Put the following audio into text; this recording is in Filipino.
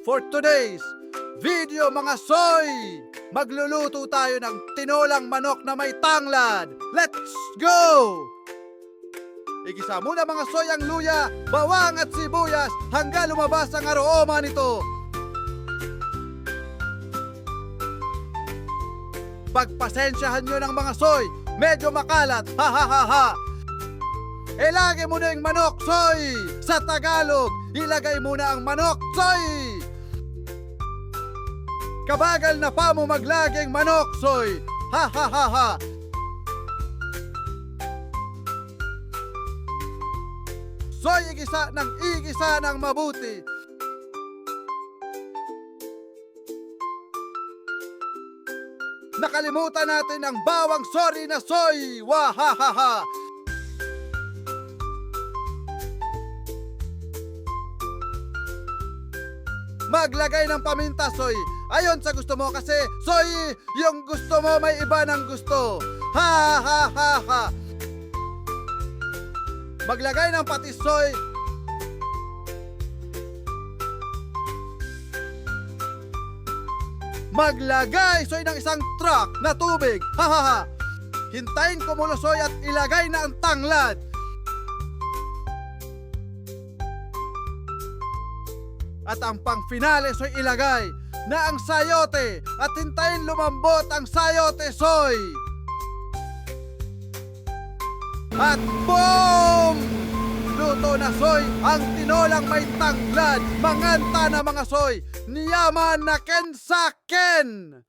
For today's video mga soy, magluluto tayo ng tinolang manok na may tanglad. Let's go! Igisa muna mga soy ang luya, bawang at sibuyas hanggang lumabas ang aroma nito. Pagpasensyahan nyo ng mga soy, medyo makalat, ha ha ha ha. Ilagay muna yung manok, soy! Sa Tagalog, ilagay muna ang manok, soy! Kabagal na pa mo maglaging manok, soy! Ha ha ha ha! Soy, igisa ng mabuti. Nakalimutan natin ang bawang sorry na soy! Wahahaha! Maglagay ng paminta, soy. Ayon sa gusto mo kasi, soy, yung gusto mo may iba ng gusto. Ha ha ha ha. Maglagay ng patis, soy. Maglagay, soy, ng isang truck na tubig. Ha ha ha. Hintayin ko muna, soy, at ilagay na ang tanglad. At ang pang-finale, soy, ilagay na ang sayote at hintayin lumambot ang sayote, soy. At boom! Luto na, soy, ang tinolang may tanglad. Manganta na mga soy, niyaman na ken sa ken.